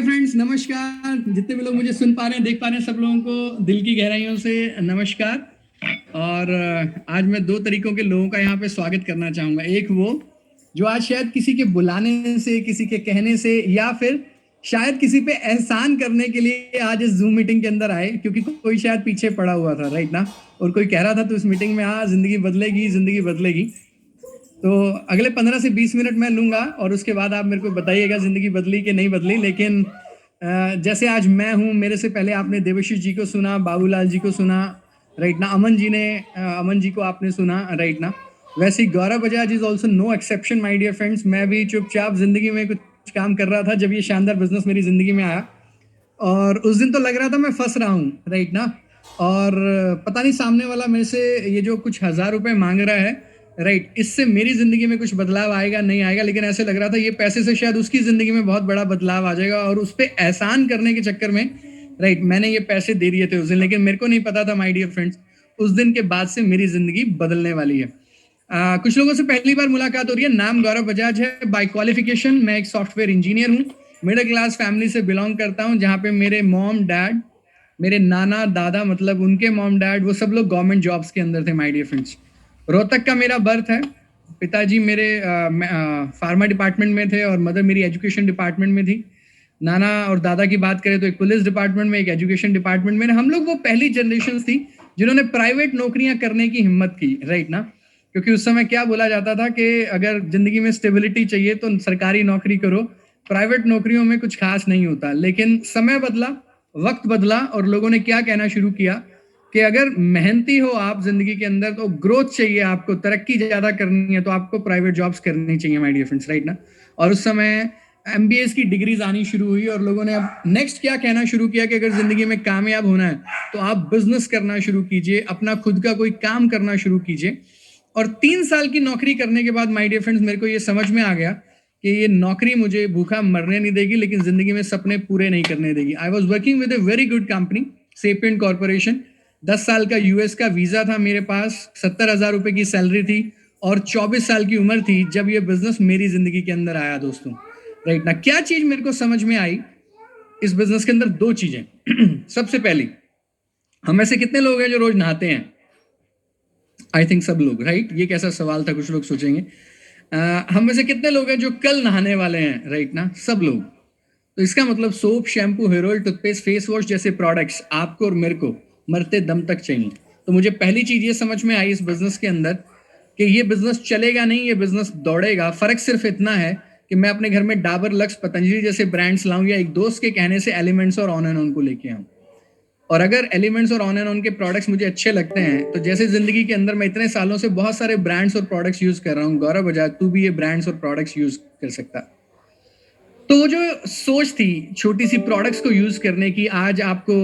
Friends, नमस्कार। जितने भी लोग मुझे सुन पा रहे हैं, देख पा रहे हैं, सब लोगों को दिल की गहराइयों से नमस्कार। और आज मैं दो तरीकों के लोगों का यहाँ पे स्वागत करना चाहूंगा। एक वो जो आज शायद किसी के बुलाने से, किसी के कहने से, या फिर शायद किसी पे एहसान करने के लिए आज इस जूम मीटिंग के अंदर आए, क्योंकि कोई शायद पीछे पड़ा हुआ था, राइट ना। और कोई कह रहा था तो इस मीटिंग में जिंदगी बदलेगी, जिंदगी बदलेगी। तो अगले 15 से 20 मिनट मैं लूंगा और उसके बाद आप मेरे को बताइएगा जिंदगी बदली कि नहीं बदली। लेकिन जैसे आज मैं हूं, मेरे से पहले आपने देवशीष जी को सुना, बाबूलाल जी को सुना, राइट ना। अमन जी को आपने सुना, राइट ना। वैसे ही Gaurav Bajaj is also no exception my dear friends. मैं भी चुपचाप जिंदगी में कुछ काम कर रहा था जब ये शानदार बिजनेस मेरी जिंदगी में आया। और उस दिन तो लग रहा था मैं फंस रहा हूँ, राइट ना। और पता नहीं सामने वाला मेरे से ये जो कुछ 1000 रुपए मांग रहा है, राइट, इससे मेरी जिंदगी में कुछ बदलाव आएगा नहीं आएगा। लेकिन ऐसे लग रहा था ये पैसे से शायद उसकी जिंदगी में बहुत बड़ा बदलाव आ जाएगा। और उस पर एहसान करने के चक्कर में, राइट, मैंने ये पैसे दे दिए थे उस दिन। लेकिन मेरे को नहीं पता था माय डियर फ्रेंड्स, उस दिन के बाद से मेरी जिंदगी बदलने वाली है। कुछ लोगों से पहली बार मुलाकात हो रही है। नाम गौरव बजाज है। बाय क्वालिफिकेशन मैं एक सॉफ्टवेयर इंजीनियर हूँ। मिडिल क्लास फैमिली से बिलोंग करता हूँ, जहाँ पे मेरे मॉम डैड, मेरे नाना दादा, मतलब उनके मॉम डैड, वो सब लोग गवर्नमेंट जॉब्स के अंदर थे माय डियर फ्रेंड्स। रोहतक का मेरा बर्थ है। पिताजी मेरे फार्मा डिपार्टमेंट में थे और मदर मेरी एजुकेशन डिपार्टमेंट में थी। नाना और दादा की बात करें तो एक पुलिस डिपार्टमेंट में, एक एजुकेशन डिपार्टमेंट में। हम लोग वो पहली जनरेशन थी जिन्होंने प्राइवेट नौकरियां करने की हिम्मत की, राइट ना। क्योंकि उस समय क्या बोला जाता था कि अगर जिंदगी में स्टेबिलिटी चाहिए तो सरकारी नौकरी करो, प्राइवेट नौकरियों में कुछ खास नहीं होता। लेकिन समय बदला, वक्त बदला और लोगों ने क्या कहना शुरू किया कि अगर मेहनती हो आप जिंदगी के अंदर, तो ग्रोथ चाहिए, आपको तरक्की ज्यादा करनी है, तो आपको प्राइवेट जॉब्स करनी चाहिए माय डियर फ्रेंड्स, राइट ना। और उस समय एमबीएस की डिग्रीज आनी शुरू हुई और लोगों ने अब नेक्स्ट क्या कहना शुरू किया कि अगर जिंदगी में कामयाब होना है तो आप बिजनेस करना शुरू कीजिए, अपना खुद का कोई काम करना शुरू कीजिए। और 3 साल की नौकरी करने के बाद माय डियर फ्रेंड्स, मेरे को ये समझ में आ गया कि ये नौकरी मुझे भूखा मरने नहीं देगी, लेकिन जिंदगी में सपने पूरे नहीं करने देगी। I was working with a very good company, Sapient Corporation. 10 साल का यूएस का वीजा था मेरे पास, 70,000 रुपए की सैलरी थी और 24 साल की उम्र थी जब ये बिजनेस मेरी जिंदगी के अंदर आया दोस्तों, राइट ना। क्या चीज मेरे को समझ में आई इस बिजनेस के अंदर? दो चीजें। सबसे पहली, हम में से कितने लोग हैं जो रोज नहाते हैं? आई थिंक सब लोग, राइट। ये कैसा सवाल था, कुछ लोग सोचेंगे। हम में से कितने लोग हैं जो कल नहाने वाले हैं, राइट ना? सब लोग। तो इसका मतलब soap, shampoo, hair oil, toothpaste, face wash जैसे प्रोडक्ट्स आपको और मेरे को मरते दम तक चाहिए। तो मुझे पहली चीज ये समझ में आई इस बिजनेस के अंदर कि ये बिजनेस चलेगा नहीं, ये बिजनेस दौड़ेगा। फर्क सिर्फ इतना है कि मैं अपने घर में डाबर, लक्स, पतंजलि जैसे ब्रांड्स लाऊं या एक दोस्त के कहने से एलिमेंट्स और ऑन एंड ऑन को लेके आऊं। और अगर एलिमेंट्स और ऑन एंड ऑन के प्रोडक्ट्स मुझे अच्छे लगते हैं, तो जैसे जिंदगी के अंदर मैं इतने सालों से बहुत सारे ब्रांड्स और प्रोडक्ट्स यूज कर रहा हूँ, गौरव बजाज तू भी ये ब्रांड्स और प्रोडक्ट्स यूज कर सकता। तो वो जो सोच थी छोटी सी प्रोडक्ट्स को यूज करने की, आज आपको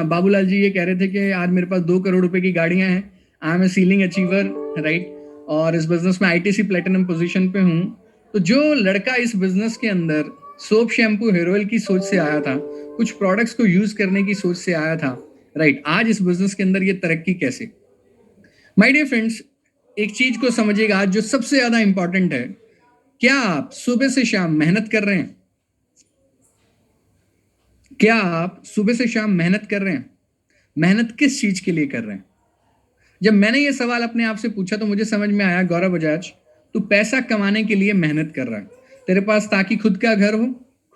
बाबूलाल जी ये कह रहे थे कि आज मेरे पास 2 करोड़ रुपए की गाड़ियां हैं, I am a ceiling achiever, right. और इस बिजनेस में आईटीसी प्लेटिनम पोजीशन पे हूँ। तो जो लड़का इस बिजनेस के अंदर सोप, शैम्पू, हेयर ऑयल की सोच से आया था, कुछ प्रोडक्ट्स को यूज करने की सोच से आया था, राइट, आज इस बिजनेस के अंदर ये तरक्की कैसे? माय डियर फ्रेंड्स, एक चीज को समझिएगा आज जो सबसे ज्यादा इंपॉर्टेंट है। क्या आप सुबह से शाम मेहनत कर रहे हैं? क्या आप सुबह से शाम मेहनत कर रहे हैं? मेहनत किस चीज के लिए कर रहे हैं? जब मैंने ये सवाल अपने आप से पूछा तो मुझे समझ में आया, गौरव बजाज, तू पैसा कमाने के लिए मेहनत कर रहा है। तेरे पास ताकि खुद का घर हो,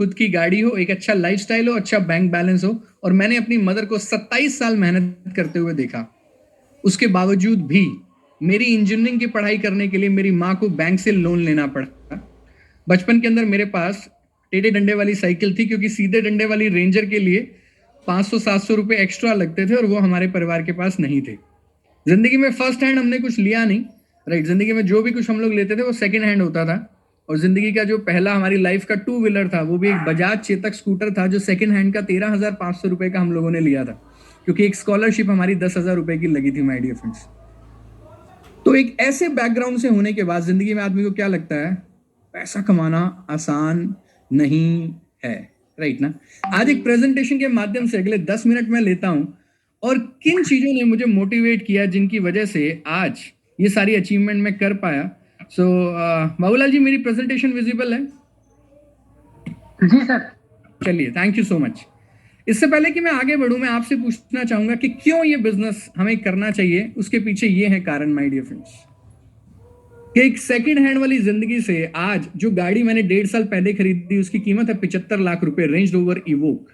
खुद की गाड़ी हो, एक अच्छा लाइफस्टाइल हो, अच्छा बैंक बैलेंस हो। और मैंने अपनी मदर को 27 साल मेहनत करते हुए देखा। उसके बावजूद भी मेरी इंजीनियरिंग की पढ़ाई करने के लिए मेरी माँ को बैंक से लोन लेना पड़ा। बचपन के अंदर मेरे पास टेढ़े डंडे वाली साइकिल थी, क्योंकि सीधे डंडे वाली रेंजर के लिए 500-700 रुपए एक्स्ट्रा लगते थे और वो हमारे परिवार के पास नहीं थे। जिंदगी में फर्स्ट हैंड हमने कुछ लिया नहीं, राइट। जिंदगी में जो भी कुछ हम लोग लेते थे वो सेकंड हैंड होता था। और जिंदगी का जो पहला हमारी लाइफ का 2 व्हीलर था, वो भी एक बजाज चेतक स्कूटर था, जो सेकंड हैंड का 13,500 रुपए का हम लोगों ने लिया था, क्योंकि एक स्कॉलरशिप हमारी 10,000 रुपए की लगी थी माय डियर फ्रेंड्स। तो एक ऐसे बैकग्राउंड से होने के बाद जिंदगी में आदमी को क्या लगता है? पैसा कमाना आसान नहीं है, राइट ना। आज एक प्रेजेंटेशन के माध्यम से अगले 10 मिनट में लेता हूं और किन चीजों ने मुझे मोटिवेट किया जिनकी वजह से आज ये सारी अचीवमेंट मैं कर पाया। बाबूलाल जी, मेरी प्रेजेंटेशन विजिबल है? जी सर। चलिए, थैंक यू सो मच। इससे पहले कि मैं आगे बढ़ूं, मैं आपसे पूछना चाहूंगा कि क्यों ये बिजनेस हमें करना चाहिए। उसके पीछे ये है कारण माय डियर फ्रेंड्स, कि एक सेकंड हैंड वाली जिंदगी से आज जो गाड़ी मैंने 1.5 साल पहले खरीदी उसकी कीमत है 75 लाख रुपए, रेंज रोवर इवोक,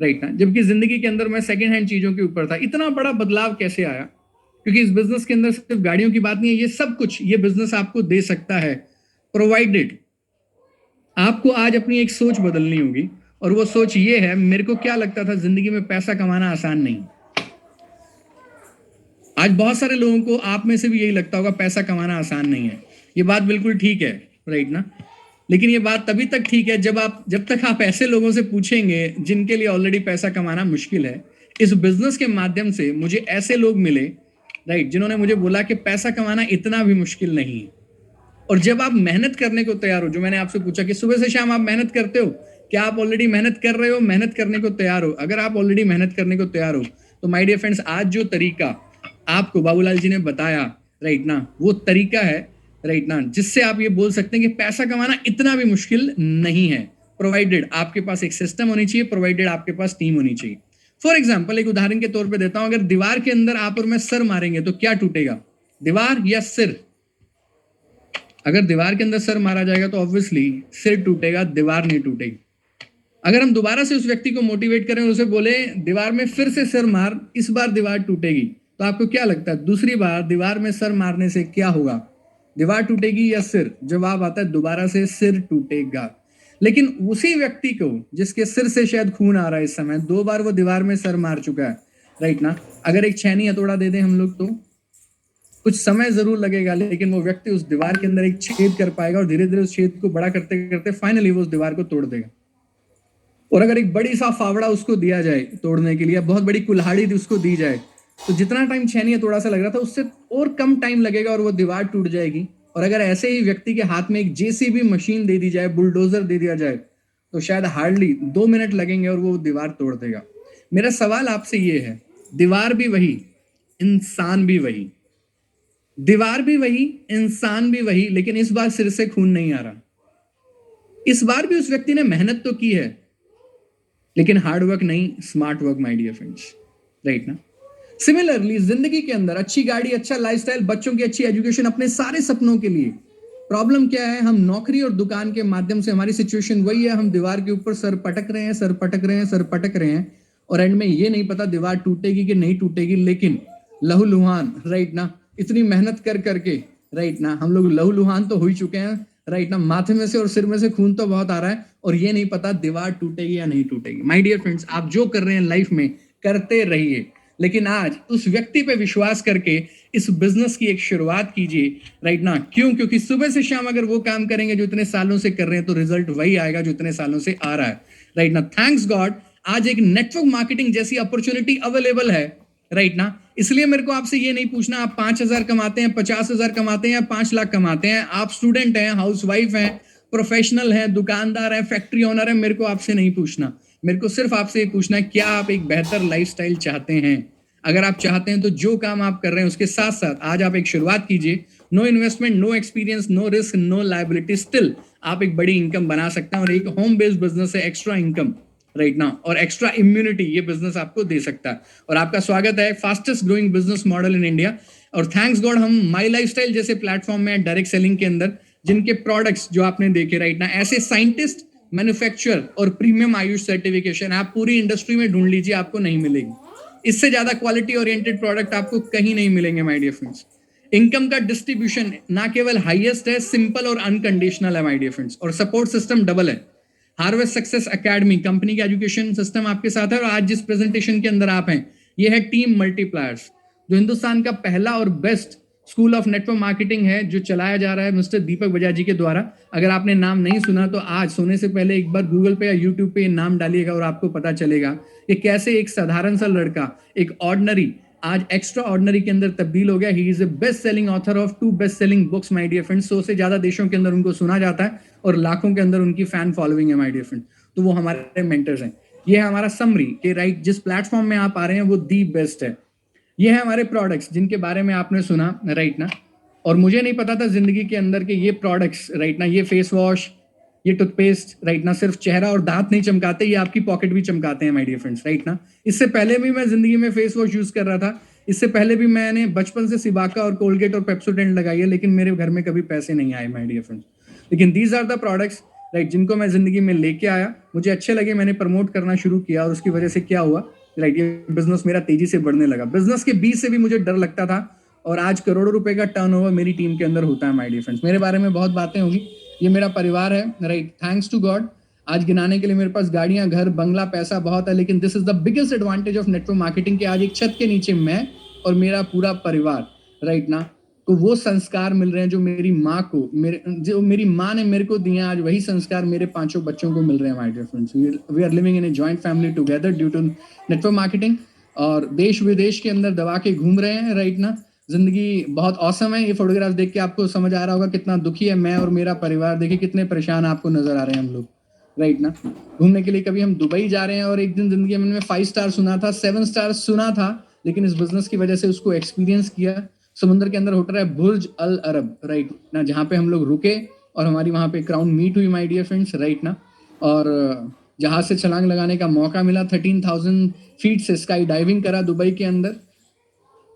राइट ना। जबकि जिंदगी के अंदर मैं सेकंड हैंड चीजों के ऊपर था। इतना बड़ा बदलाव कैसे आया? क्योंकि इस बिजनेस के अंदर सिर्फ गाड़ियों की बात नहीं है, ये सब कुछ ये बिजनेस आपको दे सकता है, प्रोवाइडेड आपको आज अपनी एक सोच बदलनी होगी। और वो सोच ये है, मेरे को क्या लगता था जिंदगी में पैसा कमाना आसान नहीं। आज बहुत सारे लोगों को, आप में से भी यही लगता होगा, पैसा कमाना आसान नहीं है। ये बात बिल्कुल ठीक है, राइट ना। लेकिन ये बात तभी तक ठीक है जब तक आप ऐसे लोगों से पूछेंगे जिनके लिए ऑलरेडी पैसा कमाना मुश्किल है। इस बिजनेस के माध्यम से मुझे ऐसे लोग मिले, राइट, जिन्होंने मुझे बोला कि पैसा कमाना इतना भी मुश्किल नहीं है। और जब आप मेहनत करने को तैयार हो, जो मैंने आपसे पूछा कि सुबह से शाम आप मेहनत करते हो, क्या आप ऑलरेडी मेहनत कर रहे हो, मेहनत करने को तैयार हो? अगर आप ऑलरेडी मेहनत करने को तैयार हो तो माय डियर फ्रेंड्स, आज जो तरीका आपको बाबूलाल जी ने बताया, राइट ना, वो तरीका है, राइट ना, जिससे आप ये बोल सकते हैं कि पैसा कमाना इतना भी मुश्किल नहीं है। प्रोवाइडेड आपके पास एक सिस्टम होनी चाहिए, प्रोवाइडेड आपके पास टीम होनी चाहिए। फॉर एग्जाम्पल, एक उदाहरण के तौर पे देता हूं, अगर दीवार के अंदर आप और मैं सर मारेंगे तो क्या टूटेगा, दीवार या सिर? अगर दीवार के अंदर सर मारा जाएगा तो ऑब्वियसली सिर टूटेगा, दीवार नहीं टूटेगी। अगर हम दोबारा से उस व्यक्ति को मोटिवेट करें, उसे बोले दीवार में फिर से सर मार, इस बार दीवार टूटेगी, तो आपको क्या लगता है दूसरी बार दीवार में सर मारने से क्या होगा, दीवार टूटेगी या सिर? जवाब आता है दोबारा से सिर टूटेगा। लेकिन उसी व्यक्ति को जिसके सिर से शायद खून आ रहा है इस समय, 2 बार वो दीवार में सर मार चुका है, राइट ना। अगर एक छैनी हथौड़ा दे दें हम लोग तो कुछ समय जरूर लगेगा, लेकिन वो व्यक्ति उस दीवार के अंदर एक छेद कर पाएगा और धीरे धीरे उस छेद को बड़ा करते करते फाइनली वो उस दीवार को तोड़ देगा। और अगर एक बड़ी सा फावड़ा उसको दिया जाए तोड़ने के लिए, बहुत बड़ी कुल्हाड़ी उसको दी जाए, तो जितना टाइम छैनी थोड़ा सा लग रहा था उससे और कम टाइम लगेगा और वो दीवार टूट जाएगी। और अगर ऐसे ही व्यक्ति के हाथ में एक जेसीबी मशीन दे दी जाए, बुलडोजर दे दिया जाए, तो शायद हार्डली 2 मिनट लगेंगे और वो दीवार तोड़ देगा। मेरा सवाल आपसे ये है, दीवार भी वही, इंसान भी वही, दीवार भी वही, इंसान भी वही, लेकिन इस बार सिर से खून नहीं आ रहा। इस बार भी उस व्यक्ति ने मेहनत तो की है, लेकिन हार्ड वर्क नहीं, smart work my dear friends, right ना। सिमिलरली जिंदगी के अंदर अच्छी गाड़ी, अच्छा लाइफस्टाइल, बच्चों की अच्छी एजुकेशन, अपने सारे सपनों के लिए प्रॉब्लम क्या है, हम नौकरी और दुकान के माध्यम से, हमारी सिचुएशन वही है, हम दीवार के ऊपर सर पटक रहे हैं, सर पटक रहे हैं, सर पटक रहे हैं, और एंड में ये नहीं पता दीवार टूटेगी कि नहीं टूटेगी। लेकिन लहूलुहान, राइट ना, इतनी मेहनत कर करके, राइट ना, हम लोग लहूलुहान तो हो ही चुके हैं, राइट ना, माथे में से और सिर में से खून तो बहुत आ रहा है, और ये नहीं पता दीवार टूटेगी या नहीं टूटेगी। माय डियर फ्रेंड्स, आप जो कर रहे हैं लाइफ में करते रहिए, लेकिन आज उस व्यक्ति पे विश्वास करके इस बिजनेस की एक शुरुआत कीजिए, राइट ना। क्यों? क्योंकि सुबह से शाम अगर वो काम करेंगे जो इतने सालों से कर रहे हैं, तो रिजल्ट वही आएगा जो इतने सालों से आ रहा है, राइट ना। थैंक्स गॉड आज एक नेटवर्क मार्केटिंग जैसी अपॉर्चुनिटी अवेलेबल है, राइट ना। इसलिए मेरे को आपसे ये नहीं पूछना आप 5,000 कमाते हैं, 50,000 कमाते हैं या 5 लाख कमाते हैं, आप स्टूडेंट हैं, हाउसवाइफ हैं, प्रोफेशनल हैं, दुकानदार हैं, फैक्ट्री ओनर है, मेरे को आपसे नहीं पूछना। मेरे को सिर्फ आपसे ये पूछना है, क्या आप एक बेहतर लाइफस्टाइल चाहते हैं? अगर आप चाहते हैं तो जो काम आप कर रहे हैं उसके साथ साथ आज आप एक शुरुआत कीजिए। No investment, no experience, no risk, no liability, still आप एक बड़ी इनकम बना सकते हैं। और एक होम बेस्ड बिजनेस है, एक्स्ट्रा इनकम, राइट ना, और एक्स्ट्रा इम्यूनिटी ये बिजनेस आपको दे सकता है। और आपका स्वागत है fastest growing business model in India. और थैंक्स गॉड हम माई लाइफस्टाइल जैसे प्लेटफॉर्म में डायरेक्ट सेलिंग के अंदर जिनके प्रोडक्ट्स जो आपने देखे, राइट ना, ऐसे साइंटिस्ट, मैन्युफैक्चरर और प्रीमियम आयुष सर्टिफिकेशन आप पूरी इंडस्ट्री में ढूंढ लीजिए, आपको नहीं मिलेगी। इससे ज्यादा क्वालिटी ओरिएंटेड प्रोडक्ट आपको कहीं नहीं मिलेंगे माय डियर फ्रेंड्स। इनकम का डिस्ट्रीब्यूशन ना केवल हाईएस्ट है, सिंपल और अनकंडीशनल है माय डियर फ्रेंड्स, और सपोर्ट सिस्टम डबल है। हार्वेस्ट सक्सेस एकेडमी कंपनी का एजुकेशन सिस्टम आपके साथ है। और आज जिस प्रेजेंटेशन के अंदर आप हैं, ये है टीम मल्टीप्लायर्स, जो हिंदुस्तान का पहला और best school of network marketing है, जो चलाया जा रहा है मिस्टर दीपक बजाज जी के द्वारा। अगर आपने नाम नहीं सुना तो आज सोने से पहले एक बार गूगल पे या यूट्यूब पे नाम डालिएगा और आपको पता चलेगा कि कैसे एक साधारण सा लड़का एक ऑर्डिनरी आज एक्स्ट्रा ऑर्डिनरी के अंदर तब्दील हो गया। He is a best selling author of 2 best selling books my dear friends. 100 से ज्यादा देशों के अंदर उनको सुना जाता है और लाखों के अंदर उनकी फैन फॉलोइंग है माय डियर फ्रेंड। तो वो हमारे मेंटर्स हैं। ये है हमारा समरी कि राइट जिस प्लेटफॉर्म में आप आ रहे हैं वो दी बेस्ट है। ये है हमारे प्रोडक्ट्स जिनके बारे में आपने सुना, राइट ना। और मुझे नहीं पता था जिंदगी के अंदर के ये प्रोडक्ट्स, राइट ना, ये फेस वॉश, ये टूथपेस्ट राइट ना सिर्फ चेहरा और दांत नहीं चमकाते, ये आपकी पॉकेट भी चमकाते हैं माय डियर फ्रेंड्स राइट ना। इससे पहले भी मैं जिंदगी में फेस वॉश यूज कर रहा था, इससे पहले भी मैंने बचपन से सिबाका और कोलगेट और पेप्सोडेंट लगाई है, लेकिन मेरे घर में कभी पैसे नहीं आए माय डियर फ्रेंड्स। लेकिन these are the products right जिनको मैं जिंदगी में लेके आया, मुझे अच्छे लगे, मैंने प्रमोट करना शुरू किया और उसकी वजह से क्या हुआ राइट, ये बिजनेस मेरा तेजी से बढ़ने लगा। बिजनेस के बीच से भी मुझे डर लगता था और आज करोड़ों रुपए का टर्नओवर मेरी टीम के अंदर होता है माय डियर फ्रेंड्स। मेरे बारे में बहुत बातें होंगी, ये मेरा परिवार है राइट, थैंक्स टू गॉड। आज गिनाने के लिए मेरे पास गाड़ियां, घर, बंगला, पैसा बहुत है, लेकिन this is the biggest advantage of network marketing कि आज एक छत के नीचे मैं और मेरा पूरा परिवार राइट ना को वो संस्कार मिल रहे हैं जो मेरी माँ को, जो मेरी माँ ने मेरे को दिए, आज वही संस्कार मेरे 5 बच्चों को मिल रहे हैं my dear friends. We are living in a joint family together due to network marketing, और देश विदेश के अंदर दबा के घूम रहे हैं राइट ना। जिंदगी बहुत औसम है। ये फोटोग्राफ देख के आपको समझ आ रहा होगा कितना दुखी है मैं और मेरा परिवार, देखिए कितने परेशान आपको नजर आ रहे हैं हम लोग राइट ना। घूमने के लिए कभी हम दुबई जा रहे हैं और एक दिन जिंदगी में 5 स्टार सुना था, 7 स्टार सुना था, लेकिन इस बिजनेस की वजह से उसको एक्सपीरियंस किया। समुद्र के अंदर होटल है बुर्ज अल अरब राइट ना, जहाँ पे हम लोग रुके और हमारी वहाँ पे क्राउन मीट हुई माय डियर फ्रेंड्स राइट ना। और जहाज से छलांग लगाने का मौका मिला, 13,000 फीट से स्काई डाइविंग करा दुबई के अंदर।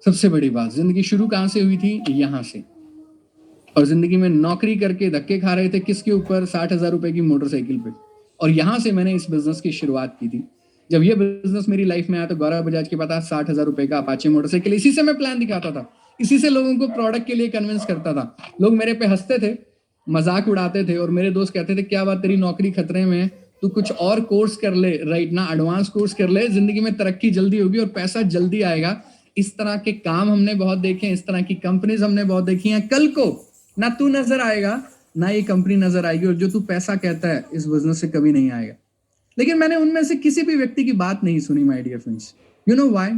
सबसे बड़ी बात, जिंदगी शुरू कहाँ से हुई थी? यहाँ से। और जिंदगी में नौकरी करके धक्के खा रहे थे किसके ऊपर? 60,000 रुपए की मोटरसाइकिल पे। और यहाँ से मैंने इस बिजनेस की शुरुआत की थी। जब ये बिजनेस मेरी लाइफ में आया तो गौरव बजाज के पास 60,000 रुपए का अपाचे मोटरसाइकिल, इसी से मैं प्लान दिखाता था, इसी से लोगों को प्रोडक्ट के लिए कन्विंस करता था। लोग मेरे पे हंसते थे, मजाक उड़ाते थे, और मेरे दोस्त कहते थे क्या बात तेरी नौकरी खतरे में है, तू कुछ और कोर्स कर ले राइट ना, एडवांस कोर्स कर ले, जिंदगी में तरक्की जल्दी होगी और पैसा जल्दी आएगा। इस तरह के काम हमने बहुत देखे हैं, इस तरह की कंपनीज हमने बहुत देखी हैं। कल को ना तू नजर आएगा ना ये कंपनी नजर आएगी, और जो तू पैसा कहता है इस बिजनेस से कभी नहीं आएगा। लेकिन मैंने उनमें से किसी भी व्यक्ति की बात नहीं सुनी my dear friends. You know why?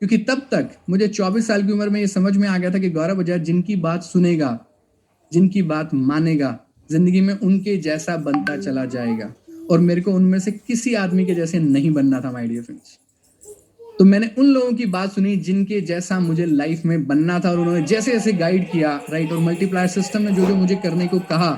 क्योंकि तब तक मुझे 24 साल की उम्र में ये समझ में आ गया था कि गौरव बजाज जिनकी बात सुनेगा, जिनकी बात मानेगा, जिंदगी में उनके जैसा बनता चला जाएगा। और मेरे को उनमें से किसी आदमी के जैसे नहीं बनना था माय डियर फ्रेंड्स। तो मैंने उन लोगों की बात सुनी जिनके जैसा मुझे लाइफ में बनना था, और उन्होंने जैसे जैसे गाइड किया राइट, और मल्टीप्लायर सिस्टम में जो जो मुझे करने को कहा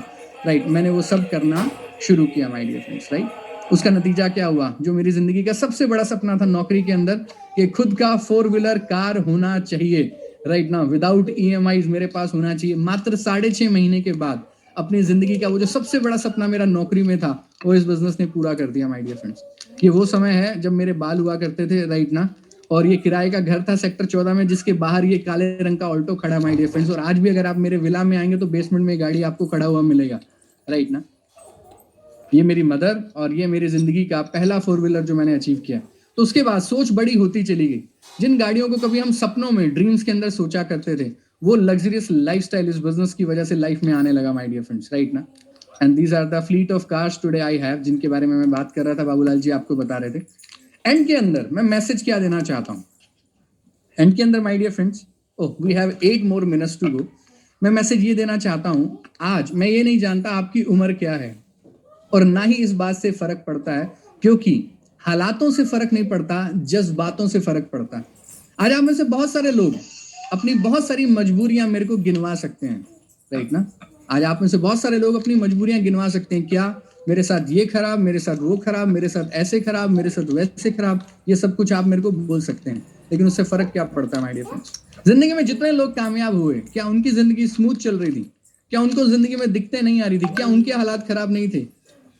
राइट, मैंने वो सब करना शुरू किया माय डियर फ्रेंड्स राइट। उसका नतीजा क्या हुआ? जो मेरी जिंदगी का सबसे बड़ा सपना था नौकरी के अंदर कि खुद का 4 व्हीलर कार होना चाहिए राइट ना, विदाउट EMIs मेरे पास होना चाहिए, मात्र 6.5 महीने के बाद अपनी जिंदगी का वो जो सबसे बड़ा सपना मेरा नौकरी में था वो इस बिजनेस ने पूरा कर दिया माय डियर फ्रेंड्स। ये वो समय है जब मेरे बाल हुआ करते थे राइट ना, और ये किराए का घर था सेक्टर 14 में, जिसके बाहर ये काले रंग का ऑल्टो खड़ा माय डियर फ्रेंड्स। और आज भी अगर आप मेरे विला में आएंगे तो बेसमेंट में गाड़ी आपको खड़ा हुआ मिलेगा राइट ना। ये मेरी मदर और ये मेरी जिंदगी का पहला 4 व्हीलर जो मैंने अचीव किया। तो उसके बाद सोच बड़ी होती चली गई। जिन गाड़ियों को कभी हम सपनों में, ड्रीम्स के अंदर सोचा करते थे, वो लग्जरियस लाइफस्टाइल इस बिजनेस की वजह से लाइफ में आने लगा माय डियर फ्रेंड्स राइट ना। And these are the fleet of cars today I have, जिनके बारे में मैं बात कर रहा था, बाबूलाल जी आपको बता रहे थे। एंड के अंदर मैं मैसेज क्या देना चाहता हूँ? एंड के अंदर my dear friends, oh we have 8 more minutes to go. मैं मैसेज ये देना चाहता हूँ, आज मैं ये नहीं जानता आपकी उम्र क्या है, और ना ही इस बात से फर्क पड़ता है, क्योंकि हालातों से फर्क नहीं पड़ता, जज्बातों से फर्क पड़ता है। आज आप में से बहुत सारे लोग अपनी बहुत सारी मजबूरियां मेरे को गिनवा सकते हैं राइट ना। आज आप में से बहुत सारे लोग अपनी मजबूरियां गिनवा सकते हैं, क्या मेरे साथ ये खराब, मेरे साथ वो खराब, मेरे साथ ऐसे खराब, मेरे साथ वैसे खराब, ये सब कुछ आप मेरे को बोल सकते हैं, लेकिन उससे फर्क क्या पड़ता है माय डियर फ्रेंड्स। जिंदगी में जितने लोग कामयाब हुए, क्या उनकी जिंदगी स्मूथ चल रही थी? क्या उनको जिंदगी में दिक्कतें नहीं आ रही थी? क्या उनके हालात खराब नहीं थे?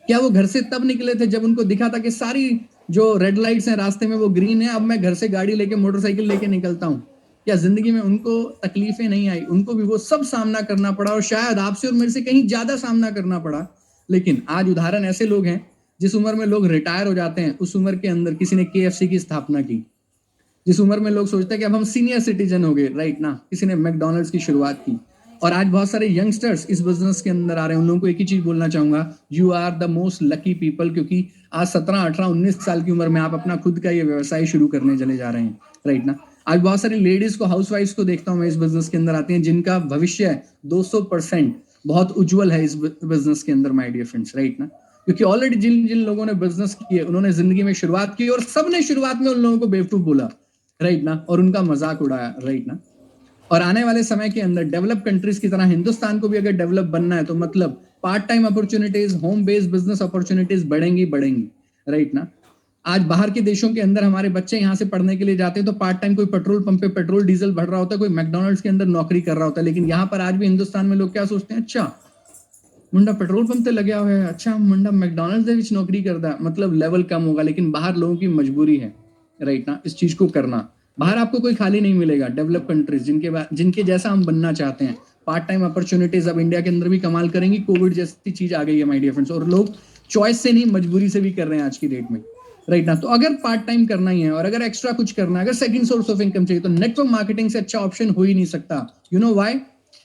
क्या वो घर से तब निकले थे जब उनको दिखा था कि सारी जो रेड लाइट्स हैं रास्ते में वो ग्रीन है, अब मैं घर से गाड़ी लेके, मोटरसाइकिल लेके निकलता हूँ? क्या जिंदगी में उनको तकलीफें नहीं आई? उनको भी वो सब सामना करना पड़ा, और शायद आपसे और मेरे से कहीं ज्यादा सामना करना पड़ा। लेकिन आज उदाहरण ऐसे लोग हैं, जिस उम्र में लोग रिटायर हो जाते हैं, उस उम्र के अंदर किसी ने KFC की स्थापना की। जिस उम्र में लोग सोचते हैं कि अब हम सीनियर सिटीजन हो गए राइट ना, किसी ने मैकडोनल्ड्स की शुरुआत की। और आज बहुत सारे यंगस्टर्स इस बिजनेस के अंदर आ रहे हैं। उन लोगों को एक ही चीज बोलना चाहूंगा, you are the most lucky people, क्योंकि आज 17, 18, 19 साल की उम्र में आप अपना खुद का ये व्यवसाय शुरू करने चले जा रहे हैं राइट ना। आज बहुत सारी लेडीज को, हाउसवाइफ्स को देखता हूँ मैं इस बिजनेस के अंदर आती हैं, जिनका भविष्य 200% बहुत उज्जवल है इस बिजनेस के अंदर माय डियर फ्रेंड्स राइट ना। क्योंकि ऑलरेडी जिन जिन लोगों ने बिजनेस किए, उन्होंने जिंदगी में शुरुआत की, और सबने शुरुआत में उन लोगों को बेवकूफ बोला राइट ना, और उनका मजाक उड़ाया राइट ना। और आने वाले समय के अंदर डेवलप कंट्रीज की तरह हिंदुस्तान को भी अगर डेवलप बनना है, तो मतलब part time opportunities, home based business opportunities बढ़ेंगी राइट ना। आज बाहर के देशों के अंदर हमारे बच्चे यहाँ से पढ़ने के लिए जाते हैं तो पार्ट टाइम कोई पेट्रोल पंप पे पेट्रोल डीजल भर रहा होता है, कोई मैकडॉनल्ड्स के अंदर नौकरी कर रहा होता है। लेकिन यहाँ पर आज भी हिंदुस्तान में लोग क्या सोचते हैं, अच्छा मुंडा पेट्रोल पंप पे लगे हुआ है, अच्छा मुंडा मैकडॉनल्ड्स ਦੇ ਵਿੱਚ नौकरी करता है, मतलब लेवल कम होगा। लेकिन बाहर लोगों की मजबूरी है राइट ना इस चीज को करना। बाहर आपको कोई खाली नहीं मिलेगा। डेवलप कंट्रीज जिनके जैसा हम बनना चाहते हैं, पार्ट टाइम अपॉर्चुनिटीज अब इंडिया के अंदर भी कमाल करेंगी। कोविड जैसी चीज आ गई है माय डियर फ्रेंड्स, और लोग चॉइस से नहीं मजबूरी से भी कर रहे हैं आज की डेट में राइट ना। तो अगर पार्ट टाइम करना ही है और अगर एक्स्ट्रा कुछ करना है, अगर सेकंड सोर्स ऑफ इनकम चाहिए, तो नेटवर्क मार्केटिंग से अच्छा ऑप्शन हो ही नहीं सकता। You know why?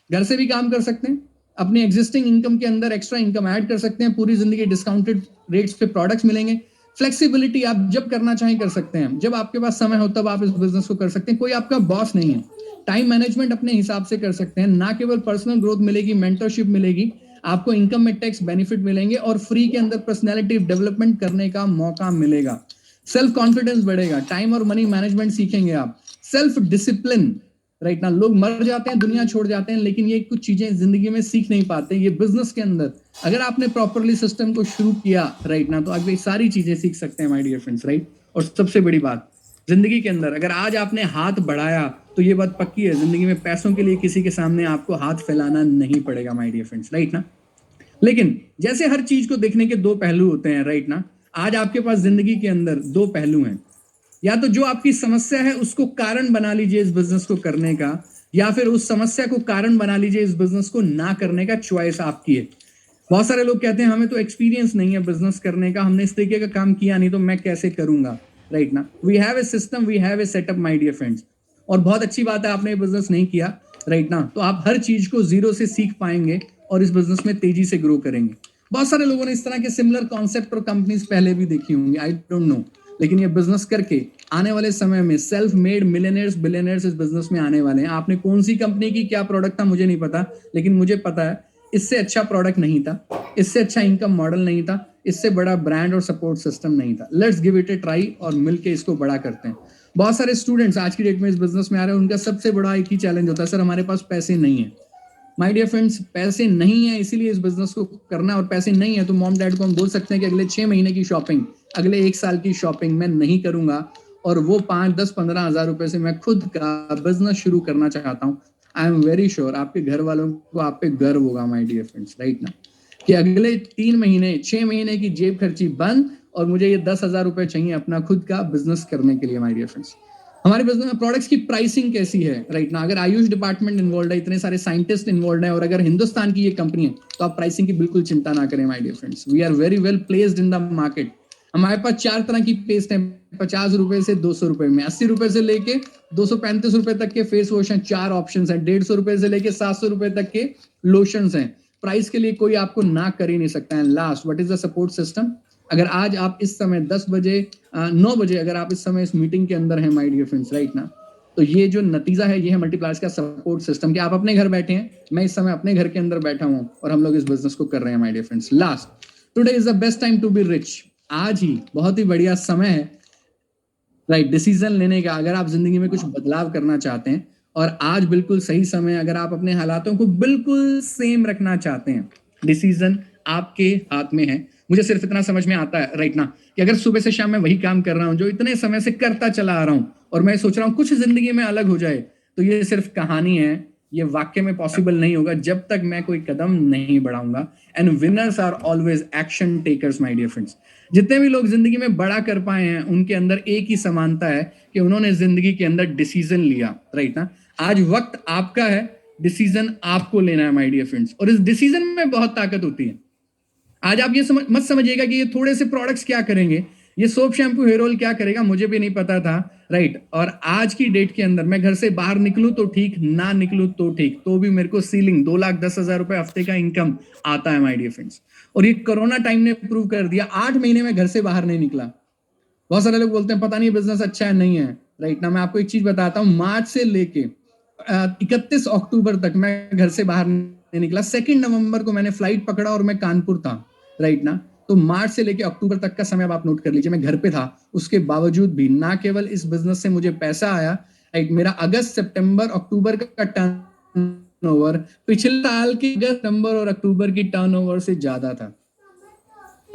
घर से भी काम कर सकते हैं, अपनी एग्जिस्टिंग इनकम के अंदर एक्स्ट्रा इनकम ऐड कर सकते हैं, पूरी जिंदगी डिस्काउंटेड रेट्स पे प्रोडक्ट्स मिलेंगे, फ्लेक्सिबिलिटी, आप जब करना चाहें कर सकते हैं, जब आपके पास समय हो तब आप इस बिजनेस को कर सकते हैं, कोई आपका बॉस नहीं है। टाइम मैनेजमेंट अपने हिसाब से कर सकते हैं। ना केवल पर्सनल ग्रोथ मिलेगी, मेंटरशिप मिलेगी, आपको इनकम में टैक्स बेनिफिट मिलेंगे और फ्री के अंदर पर्सनैलिटी डेवलपमेंट करने का मौका मिलेगा। सेल्फ कॉन्फिडेंस बढ़ेगा, टाइम और मनी मैनेजमेंट सीखेंगे आप, सेल्फ डिसिप्लिन राइट ना। लोग मर जाते हैं, दुनिया छोड़ जाते हैं, लेकिन ये कुछ चीजें जिंदगी में सीख नहीं पाते। ये बिजनेस के अंदर अगर आपने प्रॉपरली सिस्टम को शुरू किया राइट ना, तो आप ये सारी चीजें सीख सकते हैं माय डियर फ्रेंड्स राइट। और सबसे बड़ी बात जिंदगी के अंदर, अगर आज आपने हाथ बढ़ाया तो ये बात पक्की है, जिंदगी में पैसों के लिए किसी के सामने आपको हाथ फैलाना नहीं पड़ेगा माय डियर फ्रेंड्स राइट ना। लेकिन जैसे हर चीज को देखने के दो पहलू होते हैं राइट ना, आज आपके पास जिंदगी के अंदर दो पहलू हैं। या तो जो आपकी समस्या है उसको कारण बना लीजिए इस बिजनेस को करने का, या फिर उस समस्या को कारण बना लीजिए इस बिजनेस को ना करने का। चॉइस आपकी है। बहुत सारे लोग कहते हैं हमें तो एक्सपीरियंस नहीं है बिजनेस करने का, हमने इस तरीके का काम किया नहीं, तो मैं कैसे करूंगा राइट ना। We have a system, we have a setup my dear friends. और बहुत अच्छी बात है आपने बिजनेस नहीं किया राइट ना, तो आप हर चीज को जीरो से सीख पाएंगे और इस बिजनेस में तेजी से ग्रो करेंगे। बहुत सारे लोगों ने इस तरह के सिमिलर कॉन्सेप्ट और कंपनीज पहले भी देखी होंगी, आई डोंट नो, लेकिन ये बिजनेस करके आने वाले समय में सेल्फ मेड मिलियनेयर्स बिलियनेयर्स इस बिजनेस में आने वाले हैं। आपने कौन सी कंपनी की क्या प्रोडक्ट था मुझे नहीं पता, लेकिन मुझे पता है इससे अच्छा प्रोडक्ट नहीं था, इससे अच्छा इनकम मॉडल नहीं था, इससे बड़ा ब्रांड और सपोर्ट सिस्टम नहीं था। Let's give it A try और मिलके इसको बड़ा करते हैं। बहुत सारे स्टूडेंट्स आज की डेट में इस बिजनेस में आ रहे हैं, उनका सबसे बड़ा एक ही चैलेंज होता है, सर हमारे पास पैसे नहीं है। माय डियर फ्रेंड्स, पैसे नहीं है इसीलिए इस बिजनेस को करना, और पैसे नहीं है तो मॉम डैड को हम बोल सकते हैं कि अगले 6 महीने की शॉपिंग, अगले 1 साल की शॉपिंग मैं नहीं करूंगा, और वो 5, 10, 15 हजार रुपए से मैं खुद का बिजनेस शुरू करना चाहता हूँ। आई एम वेरी श्योर आपके घर वालों को आप पे गर्व होगा माय डियर फ्रेंड्स राइट ना, कि अगले 3 महीने 6 महीने की जेब खर्ची बंद और मुझे ये 10,000 रुपए चाहिए अपना खुद का बिजनेस करने के लिए माय डियर फ्रेंड्स। हमारे बिजनेस में प्रोडक्ट्स की प्राइसिंग कैसी है राइट ना, अगर आयुष डिपार्टमेंट इन्वॉल्व है, इतने सारे साइंटिस्ट इन्वॉल्व है, और अगर हिंदुस्तान की ये कंपनी है, तो आप प्राइसिंग की बिल्कुल चिंता ना करें my dear friends. We are very well placed in the market. हमारे पास 4 तरह की पेस्ट है, 50 रुपए से 200 रुपए में, 80 रुपए से लेके 235 रुपए तक के फेस वॉश हैं, 4 ऑप्शन है, 150 रुपए से लेके 700 रुपए तक के लोशन हैं। प्राइस के लिए कोई आपको ना कर ही नहीं सकता है। Last, what is the support system? अगर आज आप इस समय 10 बजे 9 बजे अगर आप इस समय इस मीटिंग के अंदर हैं माय डियर फ्रेंड्स राइट ना, तो ये जो नतीजा है ये है मल्टीप्लायर्स का सपोर्ट सिस्टम, कि आप अपने घर बैठे हैं, मैं इस समय अपने घर के अंदर बैठा हूं और हम लोग इस बिजनेस को कर रहे हैं my dear friends. Last, today is the best time to be rich. आज ही बहुत ही बढ़िया समय है राइट डिसीजन लेने का, अगर आप जिंदगी में कुछ बदलाव करना चाहते हैं, और आज बिल्कुल सही समय, अगर आप अपने हालातों को बिल्कुल सेम रखना चाहते हैं, डिसीजन आपके हाथ में है। मुझे सिर्फ इतना समझ में आता है राइट ना, कि अगर सुबह से शाम मैं वही काम कर रहा हूं जो इतने समय से करता चला आ रहा हूं, और मैं सोच रहा हूं कुछ जिंदगी में अलग हो जाए, तो ये सिर्फ कहानी है, ये वाक्य में पॉसिबल नहीं होगा जब तक मैं कोई कदम नहीं बढ़ाऊंगा। And winners are always action takers my dear friends. जितने भी लोग जिंदगी में बड़ा कर पाए हैं, उनके अंदर एक ही समानता है कि उन्होंने जिंदगी के अंदर डिसीजन लिया राइट ना। आज वक्त आपका है, डिसीजन आपको लेना है माय डियर फ्रेंड्स, और इस डिसीजन में बहुत ताकत होती है। आज आप ये मत समझिएगा कि ये थोड़े से प्रोडक्ट्स क्या करेंगे, ये सोप शैम्पू हेयर ऑयल क्या करेगा, मुझे भी नहीं पता था राइट। और आज की डेट के अंदर मैं घर से बाहर निकलूं तो ठीक, ना निकलूं तो ठीक, तो भी मेरे को सीलिंग 2,10,000 रुपए हफ्ते का इनकम आता है माय डियर फ्रेंड्स। और ये कोरोना टाइम ने प्रूव कर दिया, 8 महीने में घर से बाहर नहीं निकला। बहुत सारे लोग बोलते हैं पता नहीं बिजनेस अच्छा है नहीं है राइट ना, मैं आपको एक चीज बताता हूँ, मार्च से लेके 31 अक्टूबर तक मैं घर से बाहर नहीं निकला। 2 नवंबर को मैंने फ्लाइट पकड़ा और मैं कानपुर था राइट ना। तो मार्च से लेके अक्टूबर तक का समय आप नोट कर लीजिए, मैं घर पे था। उसके बावजूद भी ना केवल इस बिजनेस से मुझे पैसा आया राइट, मेरा अगस्त सितंबर अक्टूबर का टर्न टर्नओवर पिछले साल के अगस्त, सितंबर और अक्टूबर की टर्नओवर से ज्यादा था,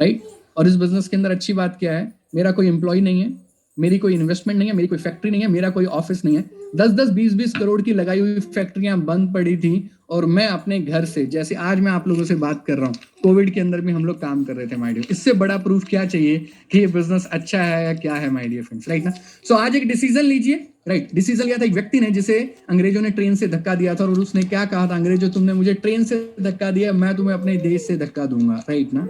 राइट। और इस बिजनेस के अंदर अच्छी बात क्या है, मेरा कोई एम्प्लॉय नहीं है, मेरी कोई इन्वेस्टमेंट नहीं है, मेरी कोई फैक्ट्री नहीं है, मेरा कोई ऑफिस नहीं है। 10-10, 20-20 करोड़ की लगाई हुई फैक्ट्रियां बंद पड़ी थी और मैं अपने घर से, जैसे आज मैं आप लोगों से बात कर रहा हूँ, कोविड के अंदर भी हम लोग काम कर रहे थे माय डियर। इससे बड़ा प्रूफ क्या चाहिए कि ये बिजनेस अच्छा है या क्या है माय डियर फ्रेंड्स, राइट ना। सो आज एक डिसीजन लीजिए, राइट। डिसीजन लिया था एक व्यक्ति ने जिसे अंग्रेजों ने ट्रेन से धक्का दिया था, और उसने क्या कहा था, अंग्रेजों तुमने मुझे ट्रेन से धक्का दिया, मैं तुम्हें अपने देश से धक्का दूंगा, राइट ना।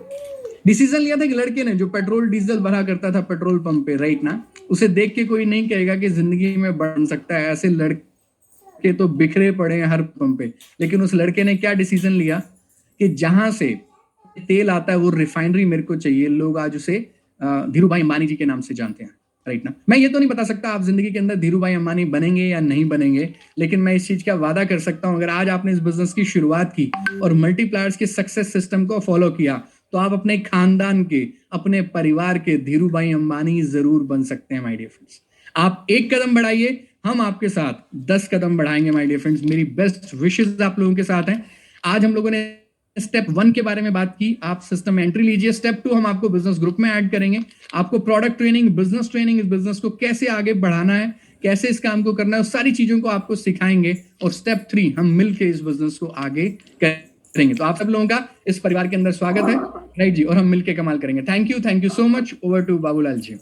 डिसीजन लिया था कि लड़के ने जो पेट्रोल डीजल भरा करता था पेट्रोल पंप पे, राइट ना, उसे देख के कोई नहीं कहेगा कि जिंदगी में बढ़ सकता है। ऐसे लड़के तो बिखरे पड़े हैं हर पंप पे, लेकिन उस लड़के ने क्या डिसीजन लिया कि जहां से तेल आता है वो रिफाइनरी मेरे को चाहिए। लोग आज उसे धीरू भाई अंबानी जी के नाम से जानते हैं, राइट ना। मैं ये तो नहीं बता सकता आप जिंदगी के अंदर धीरू भाई अंबानी बनेंगे या नहीं बनेंगे, लेकिन मैं इस चीज का वादा कर सकता हूं, अगर आज आपने इस बिजनेस की शुरुआत की और मल्टीप्लायर्स के सक्सेस सिस्टम को फॉलो किया, तो आप अपने खानदान के, अपने परिवार के धीरू भाई अंबानी जरूर बन सकते हैं माय डियर फ्रेंड्स। आप एक कदम बढ़ाइए, हम आपके साथ 10 कदम बढ़ाएंगे माय डियर फ्रेंड्स। मेरी बेस्ट विशेस आप लोगों के साथ हैं। आज हम लोगों ने स्टेप 1 के बारे में बात की, आप सिस्टम में एंट्री लीजिए। स्टेप 2 हम आपको बिजनेस ग्रुप में ऐड करेंगे, आपको प्रोडक्ट ट्रेनिंग, बिजनेस ट्रेनिंग, इस बिजनेस को कैसे आगे बढ़ाना है, कैसे इस काम को करना है, उस सारी चीजों को आपको सिखाएंगे। और स्टेप 3 हम मिलकर इस बिजनेस को आगे करेंगे। तो आप सब लोगों का इस परिवार के अंदर स्वागत है, राइट जी, और हम मिलकर कमाल करेंगे। Thank you so much. Over to Babulal ji.